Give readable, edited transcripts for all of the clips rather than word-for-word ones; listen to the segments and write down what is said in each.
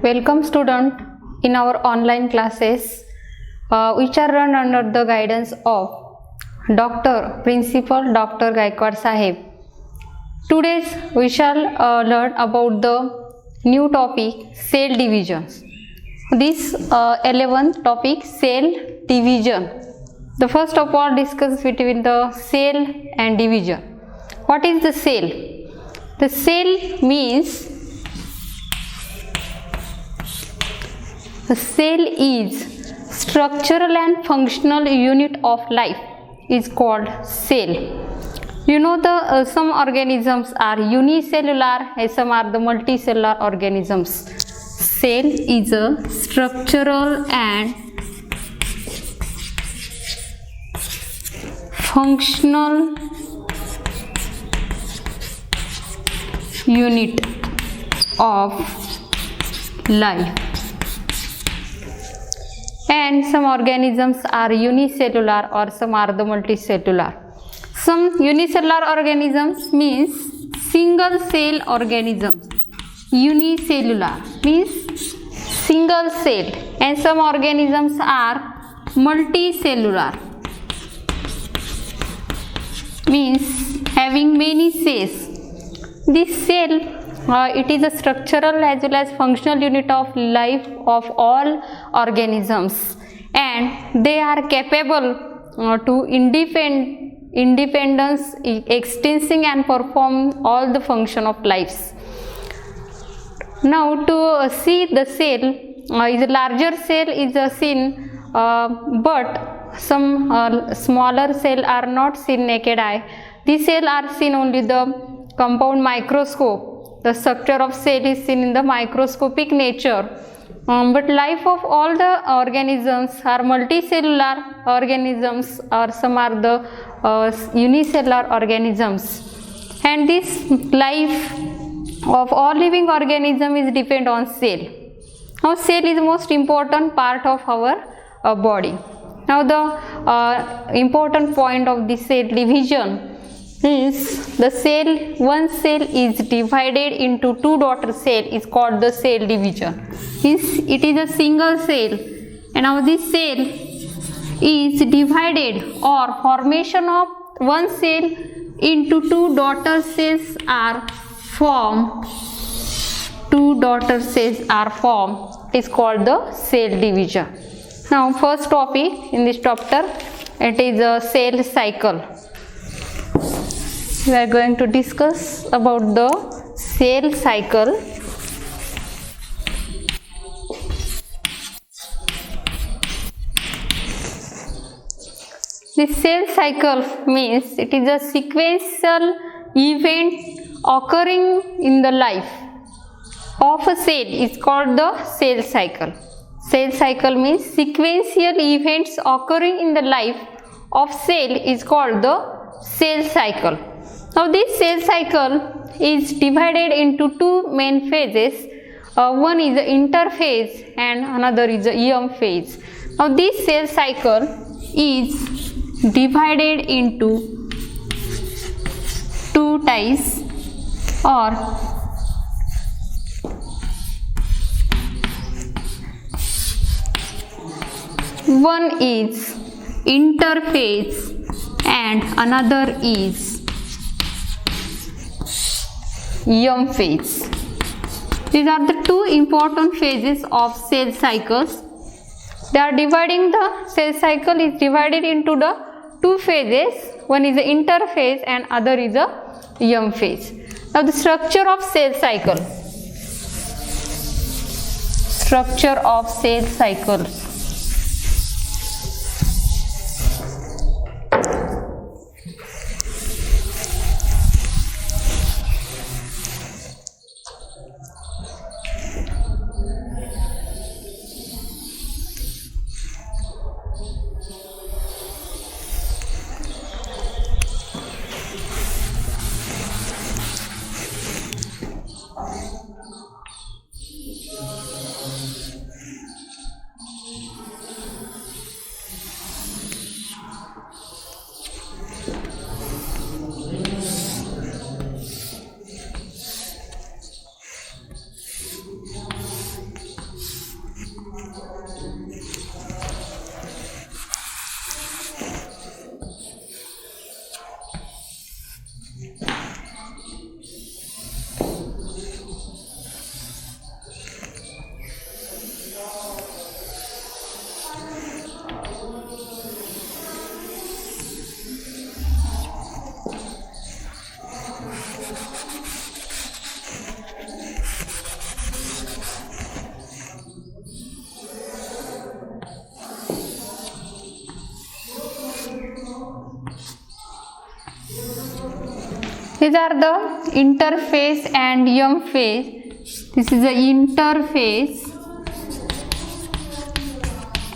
Welcome student in our online classes which are run under the guidance of Principal Dr. Gaikwad Sahib. Today we shall learn about the new topic cell division. This 11th topic cell division. The first of all discuss between the cell and division. What is the cell? The cell means the cell is structural and functional unit of life is called cell. You know the some organisms are unicellular and some are the multicellular organisms. Cell is a structural and functional unit of life. And some organisms are unicellular or some are the multicellular. Some unicellular organisms means single cell organisms. Unicellular means single cell, and some organisms are multicellular means having many cells. This cell it is a structural as well as functional unit of life of all organisms, and they are capable to independence extending and perform all the function of lives. Now to see the cell is a larger cell is a seen, but some smaller cell are not seen naked eye. These cell are seen only the compound microscope. The structure of cell is seen in the microscopic nature, but life of all the organisms are multicellular organisms or some are the unicellular organisms, and this life of all living organism is depend on cell. Now cell is the most important part of our body. Now the important point of the cell division is the cell, one cell is divided into two daughter cell is called the cell division. It is a single cell, and now this cell is divided or formation of one cell into two daughter cells are formed. Two daughter cells are formed. It is called the cell division. Now first topic in this chapter, it is a cell cycle. We are going to discuss about the cell cycle. The cell cycle means it is a sequential event occurring in the life of a cell is called the cell cycle. Cell cycle means sequential events occurring in the life of cell is called the cell cycle. Now this cell cycle is divided into two main phases. One is the interphase and another is the EM phase. Now this cell cycle is divided into two types, or one is interphase and another is EM phase. These are the two important phases of cell cycles. They are dividing the cell cycle is divided into the two phases. One is the interphase and other is the EM phase. Now the structure of cell cycle. Structure of cell cycle. These are the interphase and M phase. This is the interphase,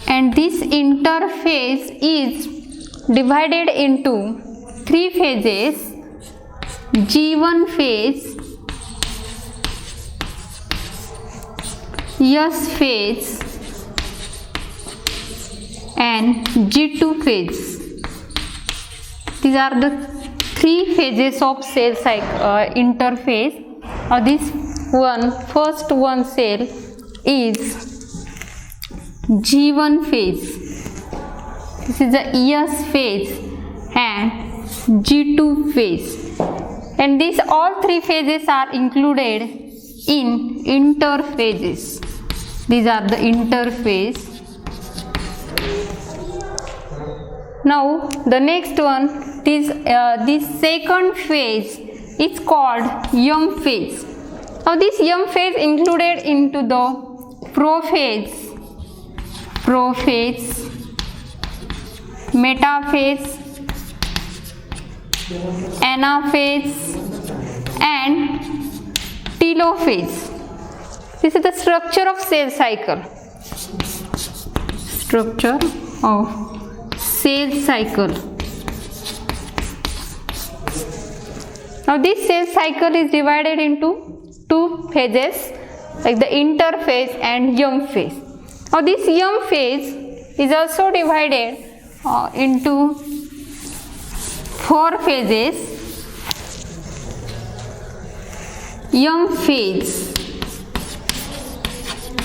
and this interphase is divided into three phases: G1 phase, S phase, and G2 phase. These are the three phases of cell cycle interphase. This first one cell is G1 phase. This is the S phase and G2 phase, and these all three phases are included in interphases. These are the interphase. Now the next one, this second phase is called M phase. Now this M phase included into the prophase, metaphase, anaphase, and telophase. This is the structure of cell cycle. Structure of cell cycle. Now this cell cycle is divided into two phases, like the interphase and M phase. Now this M phase is also divided into four phases. M phase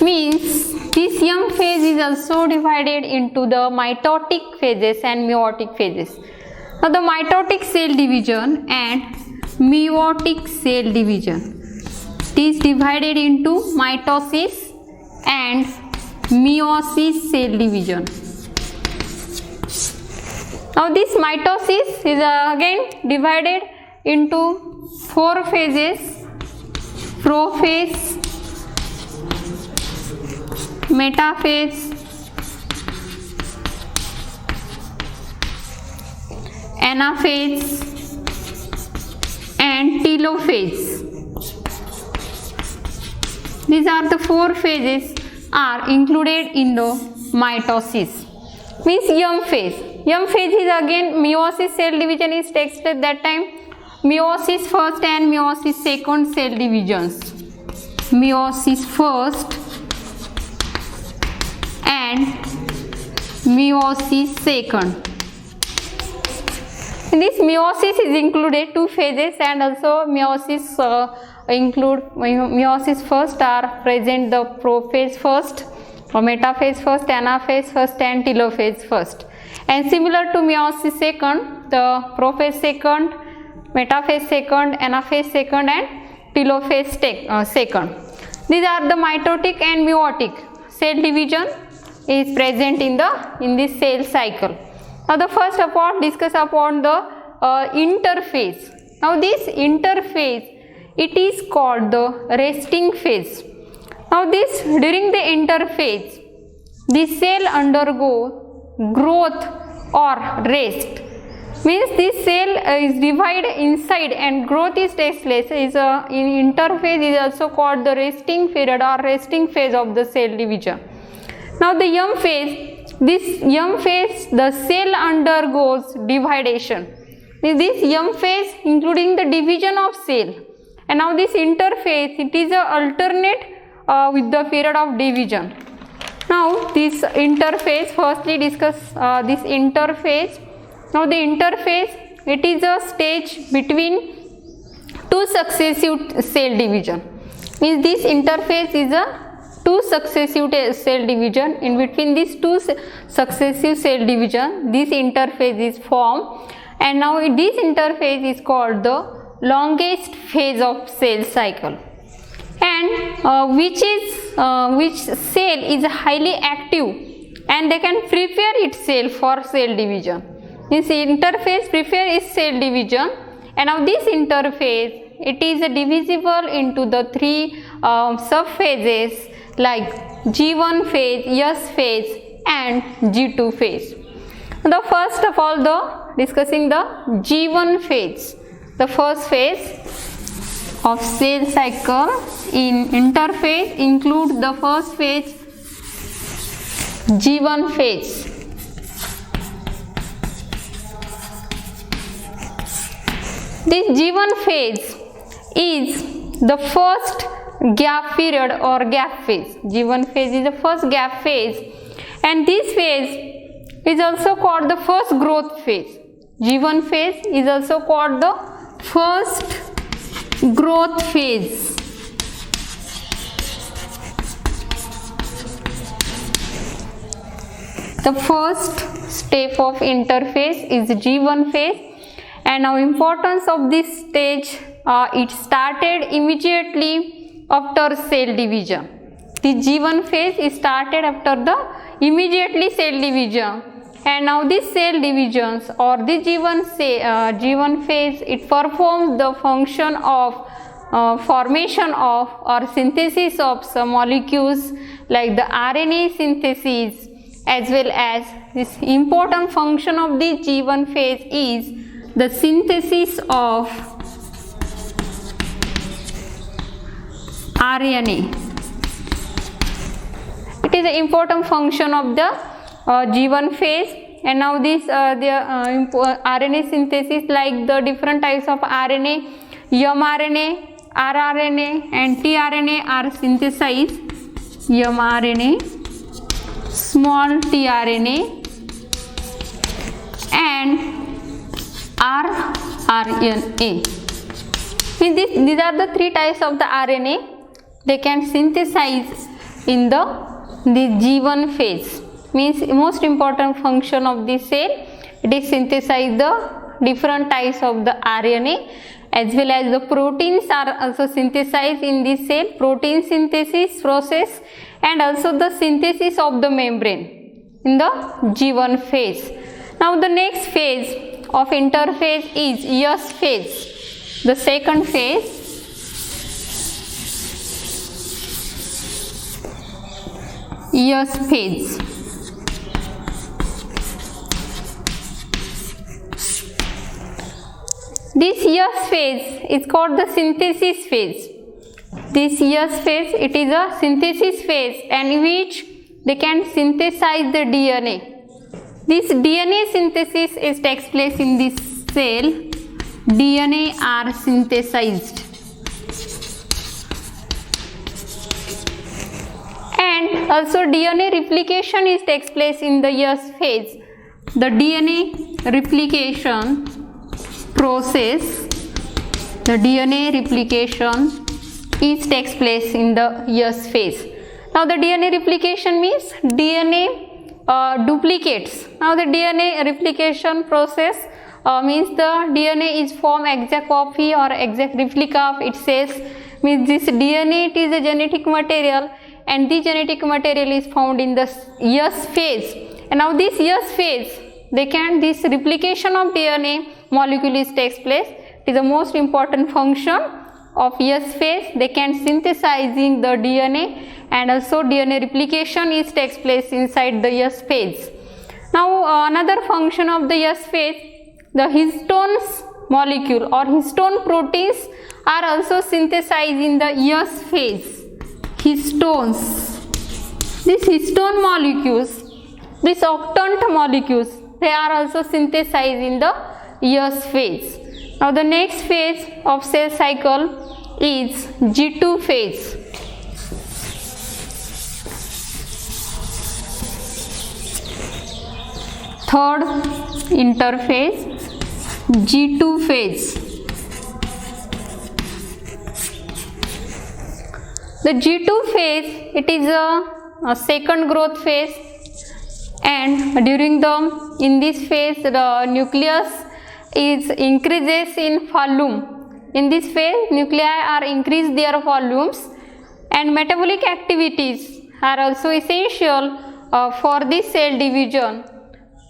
means this M phase is also divided into the mitotic phases and meiotic phases. Now the mitotic cell division and meiotic cell division, it is divided into mitosis and meiosis cell division. Now this mitosis is again divided into four phases: prophase, metaphase, anaphase, and telophase. These are the four phases are included in the mitosis. Means M phase. M phase is again meiosis cell division is takes place that time. Meiosis first and meiosis second cell divisions. Meiosis first and meiosis second. In this meiosis is included two phases, and also meiosis meiosis first are present the prophase first, or metaphase first, anaphase first, and telophase first. And similar to meiosis second, the prophase second, metaphase second, anaphase second, and telophase second. These are the mitotic and meiotic cell division is present in this cell cycle. Now the first discuss upon the interphase. Now this interphase, it is called the resting phase. Now during the interphase, the cell undergo growth or rest. Means this cell is divided inside and growth is takes place. In interphase is also called the resting period or resting phase of the cell division. Now the M phase, this M phase, the cell undergoes dividation. This M phase including the division of cell, and now this interphase, it is a alternate with the period of division. Now this interphase, firstly discuss this interphase. Now the interphase, it is a stage between two successive cell division. Means this interphase is a two successive cell division. In between these two successive cell division, this interphase is formed, and now this interphase is called the longest phase of cell cycle, and which cell is highly active and they can prepare itself for cell division. This interphase prepare its cell division, and now this interphase, it is divisible into the three subphases like G1 phase, S phase, and G2 phase. The first of all, discussing the G1 phase. The first phase of cell cycle in interphase includes the first phase, G1 phase. This G1 phase is the first gap period or gap phase. G1 phase is the first gap phase, and this phase is also called the first growth phase. G1 phase is also called the first growth phase. The first step of interphase is G1 phase, and now importance of this stage, it started immediately after cell division. The G1 phase is started after the immediately cell division, and now this cell divisions or the G1 phase, it performs the function of formation of or synthesis of some molecules like the RNA synthesis, as well as this important function of the G1 phase is the synthesis of RNA. It is an important function of the G1 phase, and now this RNA synthesis, like the different types of RNA, mRNA, rRNA and tRNA are synthesized. mRNA, small tRNA and rRNA. These are the three types of the RNA they can synthesize in the G1 phase. Means most important function of the cell, it is synthesize the different types of the RNA, as well as the proteins are also synthesized in this cell, protein synthesis process, and also the synthesis of the membrane in the G1 phase. Now the next phase of interphase is S phase. The second phase, S phase. This S phase is called the synthesis phase. This S phase, it is a synthesis phase, and in which they can synthesize the DNA. This DNA synthesis takes place in this cell. DNA are synthesized, and also DNA replication takes place in the S phase. The DNA replication process, the DNA replication takes place in the S phase. Now the DNA replication means DNA duplicates. Now the DNA replication process means the DNA is form exact copy or exact replica of itself. Means this DNA, it is a genetic material, and the genetic material is found in the S phase. And now this S phase, this replication of DNA molecule takes place. It is the most important function of S phase. They can synthesizing the DNA, and also DNA replication takes place inside the S phase. Now another function of the S phase, the histones molecule or histone proteins are also synthesized in the S phase. Histones. These histone molecules, these octant molecules, they are also synthesized in the S phase. Now the next phase of cell cycle is G2 phase. Third interphase, G2 phase. The G2 phase, it is a second growth phase, and in this phase the nucleus increases in volume. In this phase, nuclei are increase their volumes, and metabolic activities are also essential for this cell division.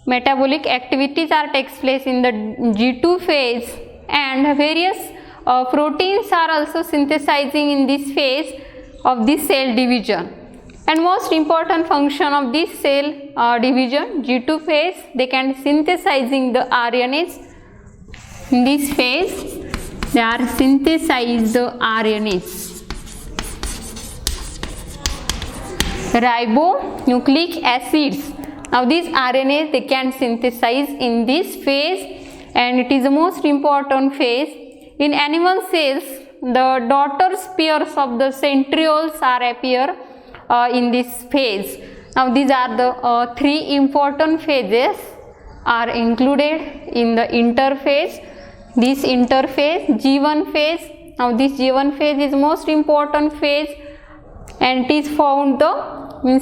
Metabolic activities takes place in the G2 phase, and various proteins are also synthesizing in this phase of this cell division. And most important function of this cell division, G2 phase, they can synthesizing the RNAs. In this phase, they are synthesize the RNAs, ribonucleic acids. Now these RNAs, they can synthesize in this phase, and it is the most important phase. In animal cells, the daughter spheres of the centrioles are appear in this phase. Now these are the three important phases are included in the interphase. This interphase, G1 phase. Now this G1 phase is most important phase, and it is found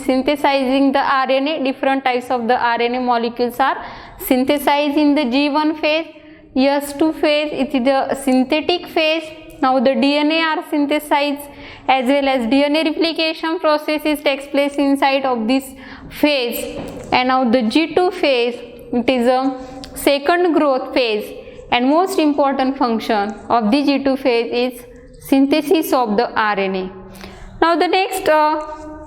synthesizing the RNA. Different types of the RNA molecules are synthesized in the G1 phase. S2 phase, it is the synthetic phase. Now the DNA are synthesized, as well as DNA replication processes takes place inside of this phase. And now the G2 phase, it is a second growth phase, and most important function of the G2 phase is synthesis of the RNA. Now the next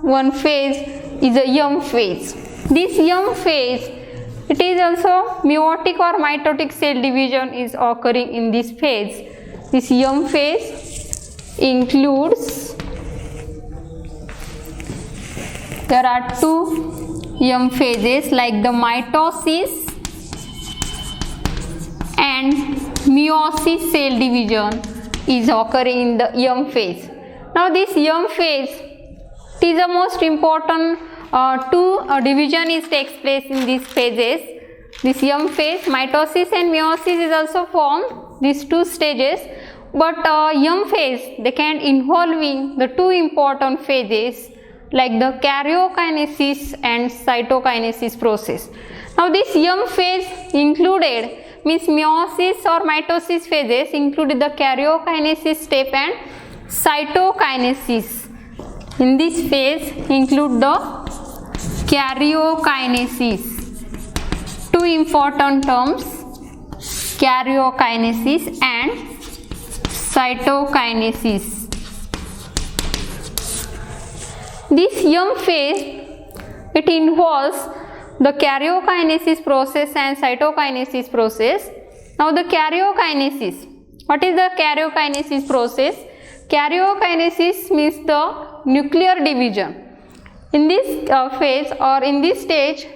one phase is a M phase. This M phase, it is also meiotic or mitotic cell division is occurring in this phase. This M phase includes, there are two M phases like the mitosis and meiosis cell division is occurring in the M phase. Now this M phase, it is the most important division is takes place in these phases. This M phase, mitosis and meiosis is also formed, these two stages, but M phase, they can involving the two important phases like the karyokinesis and cytokinesis process. Now this M phase included, means meiosis or mitosis phases included the karyokinesis step and cytokinesis. In this phase include the karyokinesis. Two important terms, karyokinesis and cytokinesis. This M phase, it involves the karyokinesis process and cytokinesis process. Now the karyokinesis, what is the karyokinesis process? Karyokinesis means the nuclear division. In this phase or in this stage,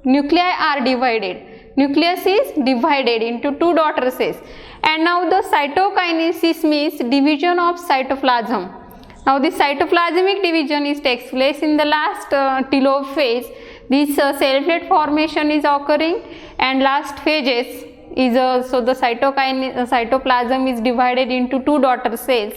nuclei are divided. Nucleus is divided into two daughter cells. And now the cytokinesis means division of cytoplasm. Now this cytoplasmic division is takes place in the last telophase phase. This cell plate formation is occurring, and last phases is so the cytoplasm is divided into two daughter cells,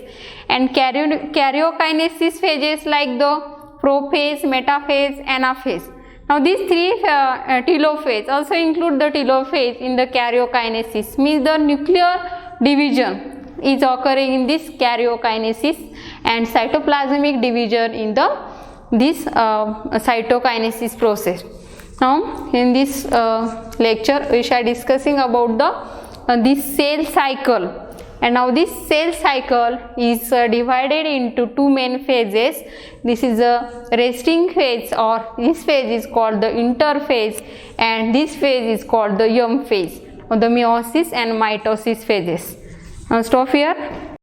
and karyokinesis phases like the prophase, metaphase, anaphase. Now these three telophase also include the telophase in the karyokinesis, means the nuclear division is occurring in this karyokinesis, and cytoplasmic division in this cytokinesis process. Now in this lecture we shall discussing about this cell cycle, and now this cell cycle is divided into two main phases. This is a resting phase, or this phase is called the interphase, and this phase is called the M phase, or the meiosis and mitosis phases. Now stop here.